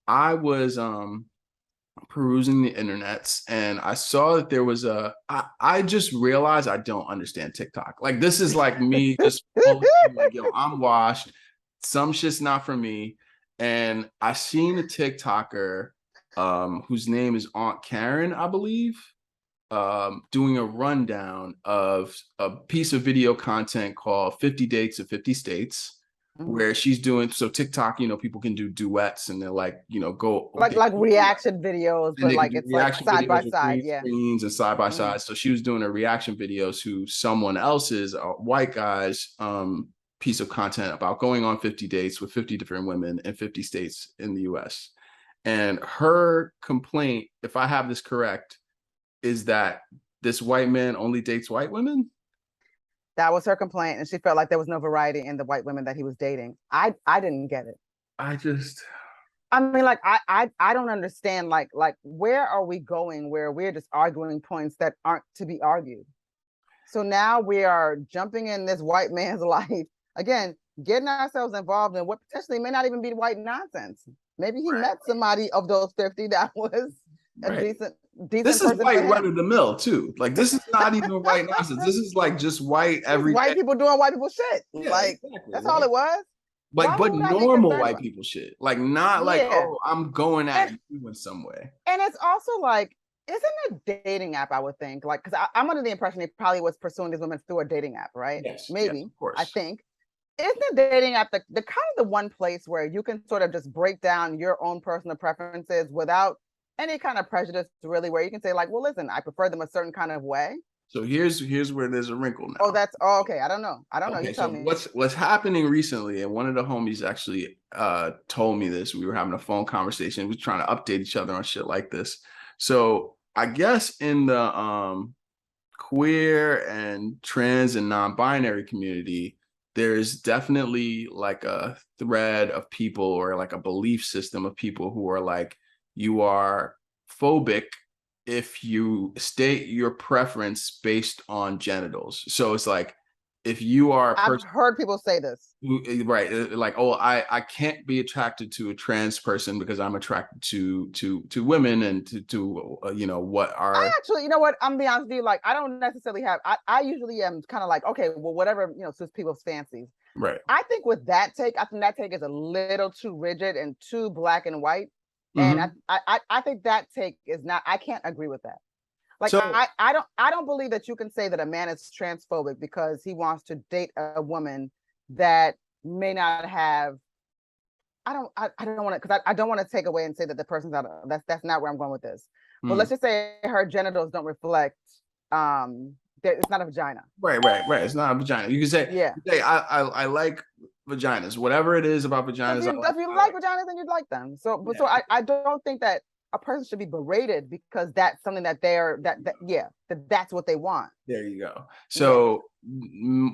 I was perusing the internets and I saw that there was I just realized I don't understand TikTok. Like this is like me just fully like, yo, I'm washed. Some shit's not for me. And I seen a TikToker whose name is Aunt Karen, I believe, doing a rundown of a piece of video content called 50 Dates of 50 States, Mhm. where she's doing so TikTok, people can do duets and they're like, go Like reaction videos, and but they can like do it's like reaction side by videos with side. green Yeah. screens and side by Hmm. side. So she was doing a reaction videos to someone else's white guy's piece of content about going on 50 dates with 50 different women in 50 states in the US. And her complaint, if I have this correct, is that this white man only dates white women. That was her complaint, and she felt like there was no variety in the white women that he was dating. I didn't get it. I just I mean, like I don't understand. Like where are we going? Where we're just arguing points that aren't to be argued. So now we are jumping in this white man's life again, getting ourselves involved in what potentially may not even be white nonsense. Maybe he met somebody of those 50 that was a right. decent This is person for white run him. of the mill too. Like this is not even white nonsense. This is like just white Just every white day. people doing white people shit. Yeah, Like exactly. that's all it was. Like, Why but would I be normal concerned white about? people shit. Like, not like, Yeah, oh, I'm going and at you in some way. and it's also like, isn't a dating app? I would think like because I'm under the impression he probably was pursuing these women through a dating app, right? Yes, yes, Maybe of I course. think isn't a dating app the kind of the one place where you can sort of just break down your own personal preferences without any kind of prejudice, really, where you can say like, well, listen, I prefer them a certain kind of way. So here's where there's a wrinkle Oh, now. that's oh, okay. I don't know. I don't know. You Okay, tell so me. what's happening recently, and one of the homies actually told me this. We were having a phone conversation. We were trying to update each other on shit like this. So I guess in the queer and trans and non-binary community, there's definitely like a thread of people or like a belief system of people who are like, you are phobic if you state your preference based on genitals. So it's like if you are a I've person heard people say this. right, like, oh, I can't be attracted to a trans person because I'm attracted to women and to what I are actually, you know what? I'm gonna be honest with you. Like, I don't necessarily have. I usually am kind of like, okay, well, whatever suits people's fancies. right. I think with that take, I think that take is a little too rigid and too black and white. And Hmm. I think that take is not. I can't agree with that. Like So I don't believe that you can say that a man is transphobic because he wants to date a woman that may not have. I don't want to because I don't want to take away and say that the person's not. That's not where I'm going with this. But hmm. let's just say her genitals don't reflect. That it's not a vagina. Right. It's not a vagina. Yeah. You say I like vaginas. Whatever it is about vaginas, If you I like like. vaginas, then you'd like them. Yeah, I don't think that a person should be berated because that's something that they're that yeah that's what they want. there you go. Yeah. So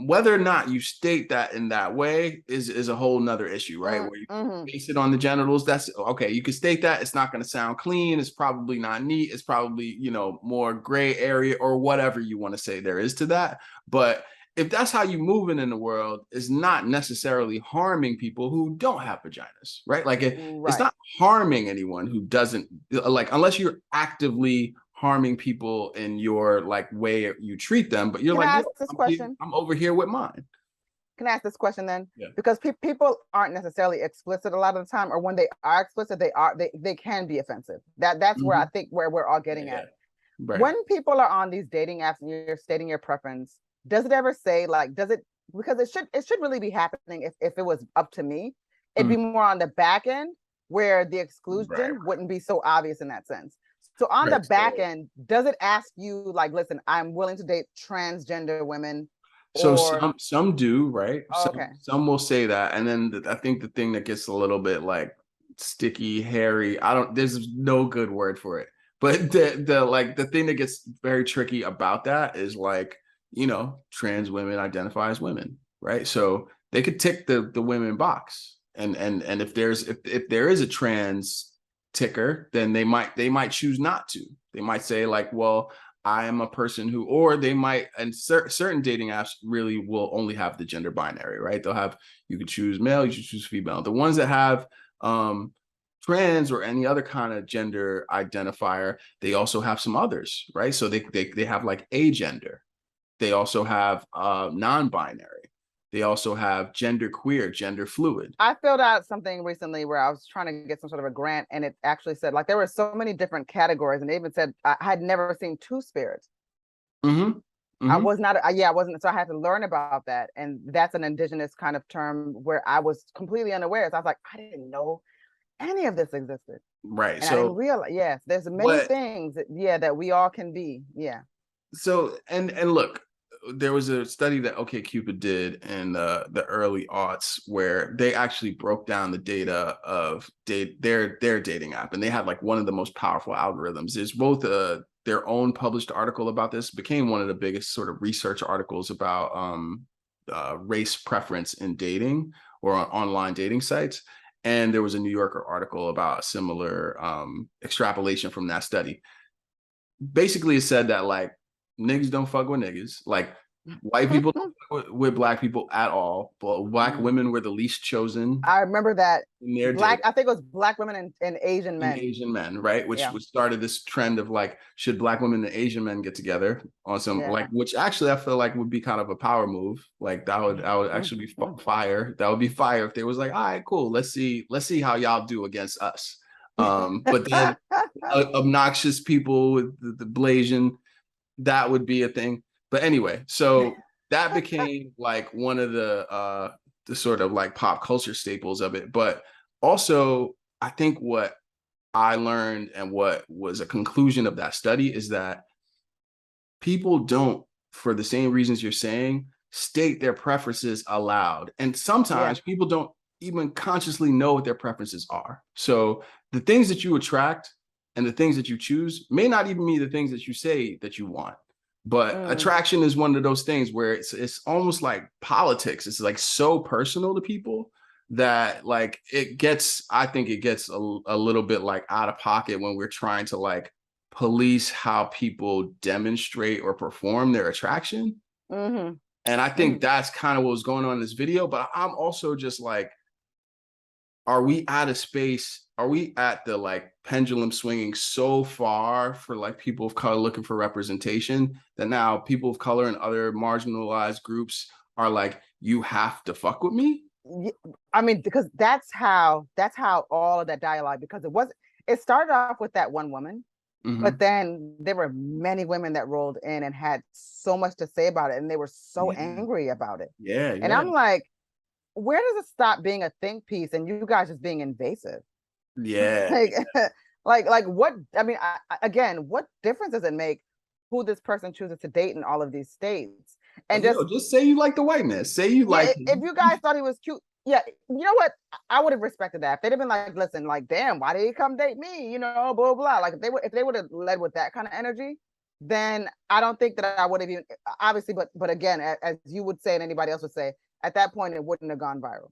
whether or not you state that in that way is a whole nother issue, right? Where you Mm-hmm. base it on the genitals, that's okay. You can state that it's not going to sound clean. It's probably not neat. It's probably more gray area or whatever you want to say there is to that. But if that's how you moving in the world, it's not necessarily harming people who don't have vaginas, right? Like it's Right. not harming anyone who doesn't like unless you're actively harming people in your like way you treat them, but you're Can like, I yo, ask this question? I'm over here with mine. Can I ask this question then? Yeah. Because people aren't necessarily explicit a lot of the time, or when they are explicit, they can be offensive. That's where I Mm-hmm. think where we're all getting Yeah. at. Right. When people are on these dating apps and you're stating your preference, does it ever say like does it because it should really be happening if it was up to me, it'd be Mm-hmm. more on the back end where the Right. exclusion wouldn't be so obvious in that sense. So on the Right. back So end, does it ask you like, listen, I'm willing to date transgender women so or some do, right? oh, okay. Some will say that, and then I think the thing that gets a little bit like sticky, hairy. I don't. There's no good word for it, but the like the thing that gets very tricky about that is like trans women identify as women, right? So they could tick the women box, and if there is a trans ticker, then they might choose not to. They might say like, well, I am a person who, or they might, and certain dating apps really will only have the gender binary, right? They'll have, you can choose male, you can choose female. The ones that have trans or any other kind of gender identifier, they also have some others, right? So they have like agender. They also have non-binary. They also have gender queer, gender fluid. I filled out something recently where I was trying to get some sort of a grant, and it actually said like there were so many different categories, and they even said I had never seen two spirits. Mm-hmm. I Mm-hmm. was not, yeah, I wasn't. So I had to learn about that. And that's an indigenous kind of term where I was completely unaware. So I was like, I didn't know any of this existed. Right. And I didn't So realize, yes, there's many what things that, yeah, that we all can be. Yeah. so and look, there was a study that OkCupid did in the early aughts where they actually broke down the data of their dating app, and they had like one of the most powerful algorithms. There's both their own published article about this, became one of the biggest sort of research articles about race preference in dating or on online dating sites. And there was a New Yorker article about a similar extrapolation from that study. Basically, it said that like niggas don't fuck with niggas. Like white people don't fuck with black people at all. But black women were the least chosen I remember that in their black, data. I think it was black women and Asian And men. Asian men, right? Which Yeah. started this trend of like, should black women and Asian men get together on some Yeah. like, which actually I feel like would be kind of a power move. Like that would actually be fire. That would be fire if they was like, all right, cool, let's see how y'all do against us. But then obnoxious people with the Blasian, that would be a thing. But anyway, so that became like one of the sort of like pop culture staples of it. But also, I think what I learned and what was a conclusion of that study is that people don't, for the same reasons you're saying, state their preferences aloud. And sometimes people don't even consciously know what their preferences are. So the things that you attract and the things that you choose may not even be the things that you say that you want. But attraction is one of those things where it's almost like politics. It's like so personal to people that like I think it gets a little bit like out of pocket when we're trying to like police how people demonstrate or perform their attraction. And I think that's kind of what was going on in this video. But I'm also just like, are we out of space? Are we at the like pendulum swinging so far for like people of color looking for representation that now people of color and other marginalized groups are like, you have to fuck with me? I mean, because that's how all of that dialogue, because it started off with that one woman, but then there were many women that rolled in and had so much to say about it, and they were so angry about it. And I'm like, where does it stop being a think piece and you guys just being invasive? Like what? I mean, again, what difference does it make who this person chooses to date in all of these states? And just say you like the white man. Say you like if you guys thought he was cute, yeah, you know what? I would have respected that. If they'd have been like, listen, like, damn, why did he come date me? You know, blah blah. Like if they would have led with that kind of energy, then I don't think that I would have even obviously, but again, as you would say and anybody else would say, at that point it wouldn't have gone viral.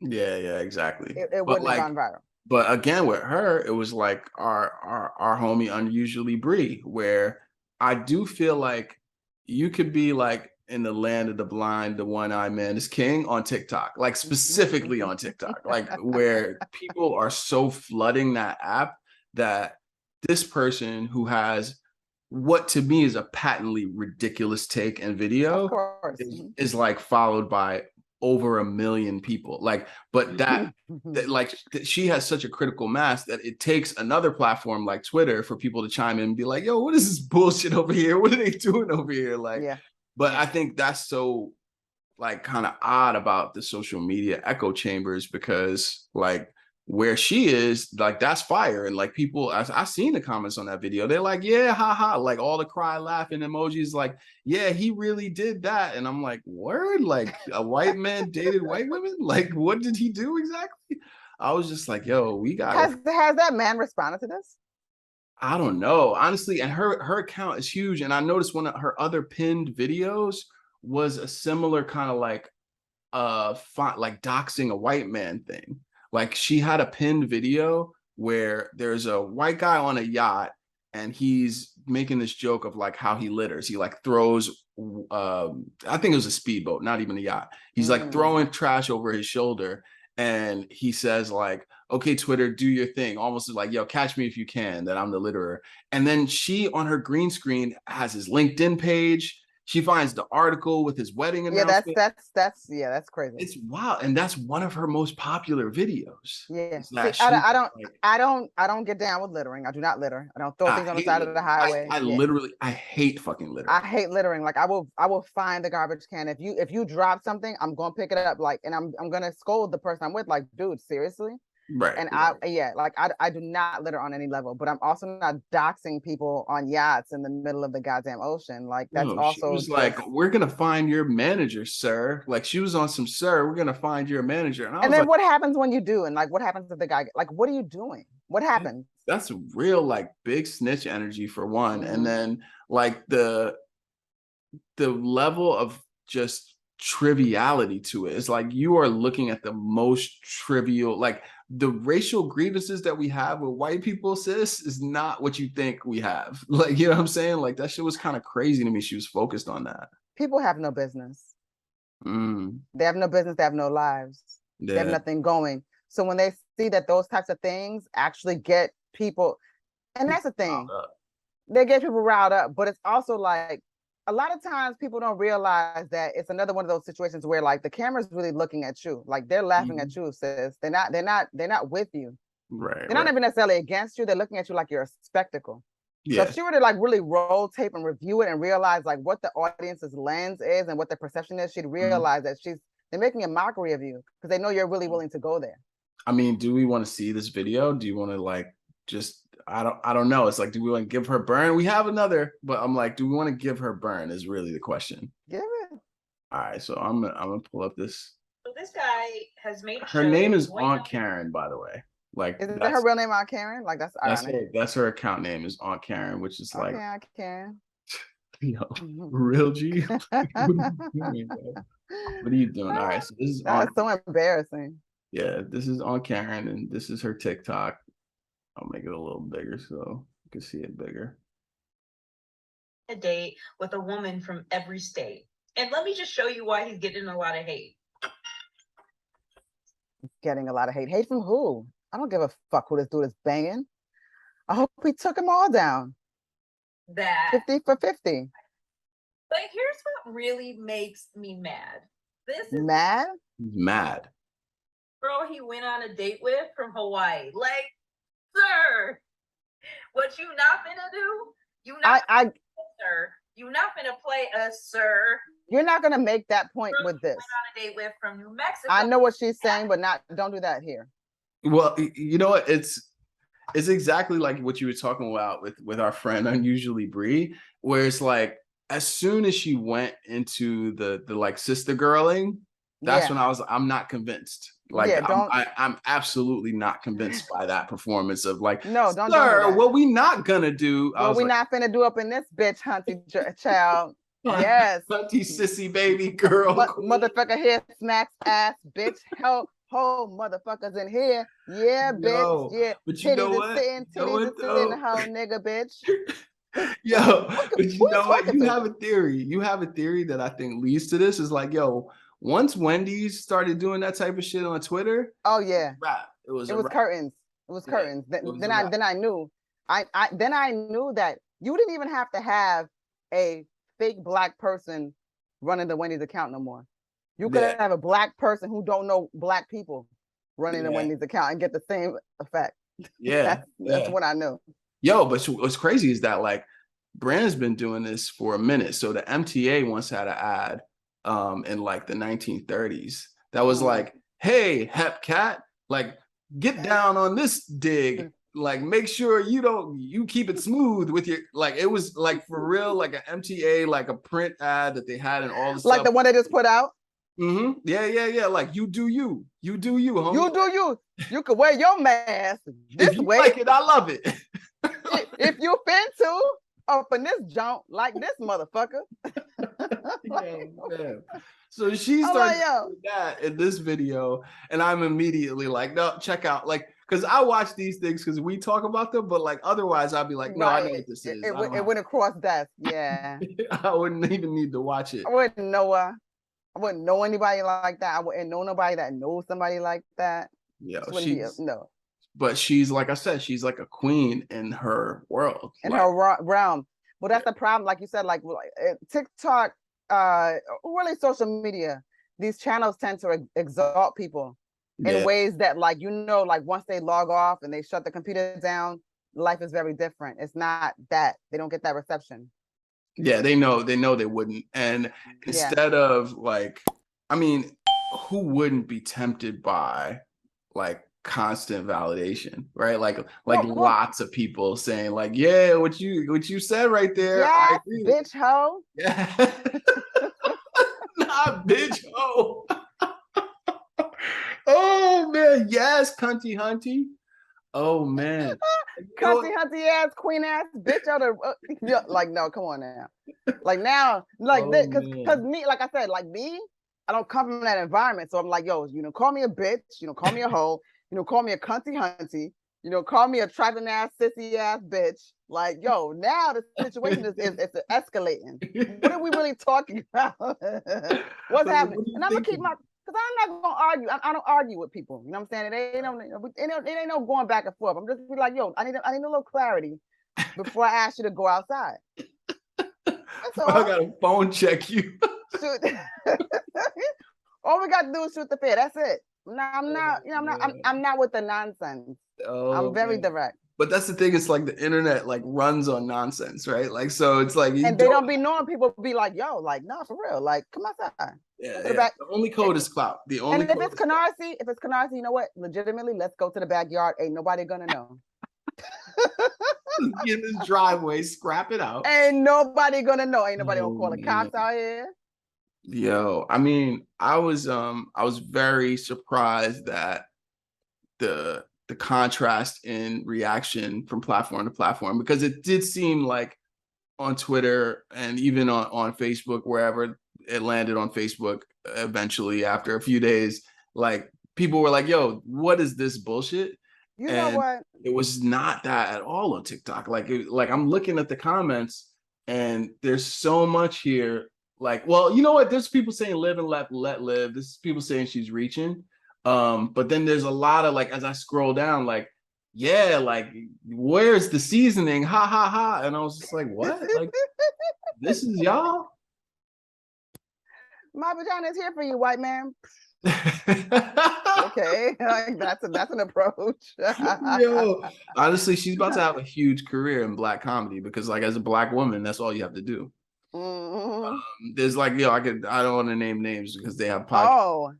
Yeah, exactly. It wouldn't have gone viral. But again, with her, it was like our homie Unusually Bree, where I do feel like you could be like in the land of the blind, the one-eyed man is king on TikTok, like specifically on TikTok, like where people are so flooding that app that this person who has what to me is a patently ridiculous take and video is like followed by over 1 million people. Like, but that like she has such a critical mass that it takes another platform like Twitter for people to chime in and be like, yo, what is this bullshit over here? What are they doing over here? Like, but I think that's so like kind of odd about the social media echo chambers, because like where she is, like that's fire. And like people, I seen the comments on that video. They're like, yeah, haha, like all the cry laughing emojis, like, yeah, he really did that. And I'm like, word, like a white man dated white women? Like, what did he do exactly? I was just like, yo, we got has that man responded to this? I don't know, honestly. And her account is huge. And I noticed one of her other pinned videos was a similar kind of like like doxing a white man thing. Like she had a pinned video where there's a white guy on a yacht and he's making this joke of like how he litters. He like throws I think it was a speedboat, not even a yacht. He's like throwing trash over his shoulder, and he says like, okay, Twitter, do your thing. Almost like, yo, catch me if you can, that I'm the litterer. And then she on her green screen has his LinkedIn page. She finds the article with his wedding Yeah, announcement. that's crazy. It's wild. And that's one of her most popular videos. Yeah. Is See, that she like, I don't get down with littering. I do not litter. I don't throw I things on the hate side of the littering. highway. I Yeah. literally I hate fucking I littering. hate littering. Like I will find the garbage can. If you drop something, I'm gonna pick it up. Like, and I'm gonna scold the person I'm with. Like, dude, seriously. Right, And right. I do not litter on any level, but I'm also not doxing people on yachts in the middle of the goddamn ocean. Like that's No, she also was like, just. "We're gonna find your manager, sir." Like she was on some, "Sir, we're gonna find your manager," and I And was then like, what happens when you do? And like, what happens if the guy like, what are you doing? What happens? "That's real, like big snitch energy for one." And Mm-hmm. then like the level of just triviality to it. It's like you are looking at the most trivial, like the racial grievances that we have with white people, sis, is not what you think we have. Like, you know what I'm saying? Like that shit was kind of crazy to me. She was focused on that. People have no business. Mm, They have no business. They have no lives. They have yeah. nothing going. So when they see that those types of things actually get people, and that's the thing, they get people riled up. But it's also like a lot of times people don't realize that it's another one of those situations where like the camera's really looking at you, like they're laughing at you, sis. They're not with you. Right, They're not right. even necessarily against you. They're looking at you like you're a spectacle. So if Yeah. she were to like really roll tape and review it and realize like what the audience's lens is and what the perception is, she'd Mhm. realize that they're making a mockery of you because they know you're really willing to go there. I mean, do we want to see this video? Do you want to like just I don't know. It's like, do we want to give her burn? We have another, but I'm like, do we want to give her burn is really the question. Give it. All right, so I'm gonna pull up this. So this guy has made a Her show name is going Aunt up. Karen, by the way. Like Is that her real name, Aunt Karen? Like that's ironic. that's her account name is Aunt Karen, which is like, Okay, Aunt Karen. you know, real G. What are you doing, bro? What are you doing? All right, so this is Aunt. That's so embarrassing. Yeah, this is Aunt Karen, and this is her TikTok. I'll make it a little bigger so you can see it bigger. A date with a woman from every state. And let me just show you why he's getting a lot of hate. Getting a lot of hate. Hate from who? I don't give a fuck who this dude is banging. I hope he took them all down. That 50 for 50. But here's what really makes me mad. This is Mad? He's mad. girl he went on a date with from Hawaii. Like, sir, what you not gonna do? You not sir. You not gonna play us, sir. You're not gonna make that point with this. Went on a date with from New Mexico. I know what she's saying, but don't do that here. Well, you know what? It's exactly like what you were talking about with our friend Unusually Bree, where it's like as soon as she went into the like sister girling, that's when I'm not convinced. Like I'm absolutely not convinced by that performance of like, no, sir, don't what we not gonna do? What we not finna do up in this bitch, hunty child. Yes, hunty sissy baby girl, motherfucker here smacks ass, bitch. Hell, whole motherfuckers in here. Yeah, bitch. Yeah, but you know what? Titties is sitting, whole nigga, bitch. Yo, but you know what? You have a theory. You have a theory that I think leads to this. Is like, yo, once Wendy's started doing that type of shit on Twitter, oh yeah, it was curtains. It was curtains. Then I knew. Then I knew that you didn't even have to have a fake black person running the Wendy's account no more. You could have a black person who don't know black people running the Wendy's account and get the same effect. Yeah, that's what I knew. Yo, but what's crazy is that like Brand's been doing this for a minute. So the MTA once had an ad in like the 1930s that was like, hey, Hep Cat, like get down on this dig. Like make sure you keep it smooth with your, like it was like for real, like an MTA, like a print ad that they had in all the like stuff. the one they just put out. Yeah. Like you do you, homie. You do you. You could wear your mask this if you way. like it, I love it. If you fin to up in this junk like this motherfucker. Yeah. So she started doing that in this video, and I'm immediately like, no, check out, like, because I watch these things because we talk about them, but like otherwise I'd be like, no, I know what this is. It went across desk. Yeah. I wouldn't even need to watch it. I wouldn't know anybody like that. I wouldn't know nobody that knows somebody like that. Yeah, no. but she's like I said, she's like a queen in her world, in like, her realm. Well, that's the problem. Like you said, like TikTok, really social media, these channels tend to exalt people in ways that, like, like once they log off and they shut the computer down, life is very different. It's not that they don't get that reception. Yeah, they know they wouldn't. And instead of like, I mean, who wouldn't be tempted by like constant validation, right? Like lots of people saying like, yeah, what you said right there, I agree. Bitch hoe. Yeah. Not bitch hoe. Oh man, yes, cunty hunty. Oh man. Cunty hunty ass, queen ass, bitch other like, no, come on now. Like now, like this, because me, like I said, like me, I don't come from that environment. So I'm like, yo, call me a bitch, call me a hoe, call me a cunty hunty, call me a trapping ass, sissy ass bitch. Like, yo, now the situation is escalating. What are we really talking about? What's happening? And I'm gonna keep my, because I'm not gonna argue. I don't argue with people. You know what I'm saying? It ain't no going back and forth. I'm just be like, yo, I need a little clarity before I ask you to go outside. That's all. I gotta phone check you. All we gotta do is shoot the fair. That's it. I'm not with the nonsense. I'm very direct. But that's the thing. It's like the internet like runs on nonsense, right? Like, so it's like, and they don't be knowing. People be like, yo, like, no, for real. Like, come outside. Yeah. The only code is clout. The only. And if it's Canarsie, you know what? Legitimately, let's go to the backyard. Ain't nobody gonna know. In this driveway, scrap it out. Ain't nobody gonna know. Ain't nobody gonna call the cops out here. Yo, I mean, I was very surprised that the contrast in reaction from platform to platform, because it did seem like on Twitter and even on Facebook, wherever it landed on Facebook eventually after a few days, like people were like, yo, what is this bullshit? You know what? It was not that at all on TikTok. Like I'm looking at the comments and there's so much here. Like, well, you know what? There's people saying live and let live. This is people saying she's reaching. But then there's a lot of like, as I scroll down, like, yeah, like, where's the seasoning? Ha ha ha. And I was just like, what? Like, this is y'all? My vagina is here for you, white man. Okay, like, that's an approach. Yo, honestly, she's about to have a huge career in Black comedy because, like, as a Black woman, that's all you have to do. There's like, I don't want to name names because they have podcasts.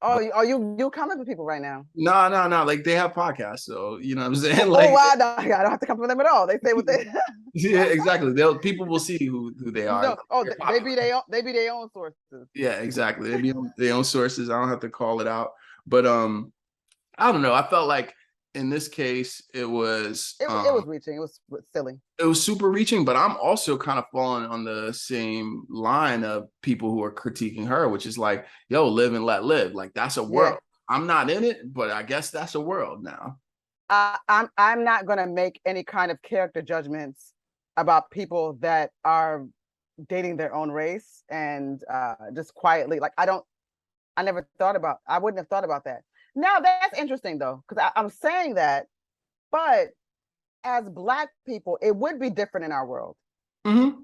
Are you coming for people right now? No. Like, they have podcasts, so you know what I'm saying. Like, I don't have to come for them at all. They say what they. Yeah, exactly. People will see who they are. No, they be their own sources. Yeah, exactly. They be their own sources. I don't have to call it out. But I don't know. I felt like in this case it was reaching. It was silly. It was super reaching, but I'm also kind of falling on the same line of people who are critiquing her, which is like, yo, live and let live. Like, that's a world. Yeah. I'm not in it, but I guess that's a world now. I'm not gonna make any kind of character judgments about people that are dating their own race and just quietly, like, I wouldn't have thought about that. Now that's interesting though, because I'm saying that, but as Black people, it would be different in our world. Mm-hmm.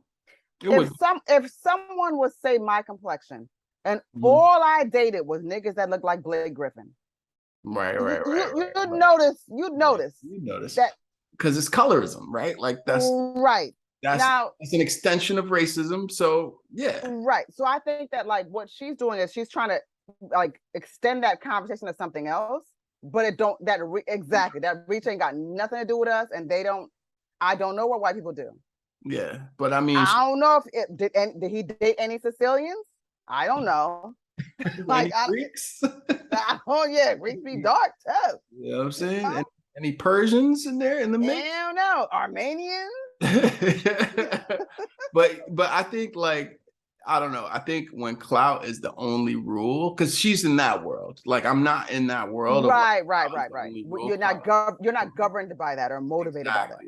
If someone would say my complexion and all I dated was niggas that look like Blake Griffin. Right. You'd notice that, because it's colorism, right? Like that's right. It's an extension of racism. So yeah. Right. So I think that, like, what she's doing is she's trying to like extend that conversation to something else, but that reach ain't got nothing to do with us, and I don't know what white people do. Yeah, but I mean, I don't know if did he date any Sicilians? I don't know. Like, Greeks? Greeks be dark too. You know what I'm saying? Any Persians in there in the mix? I don't know. Armenians? but I think, like, I don't know. I think when clout is the only rule, because she's in that world. Like, I'm not in that world. Right. You're not governed by that or motivated by that.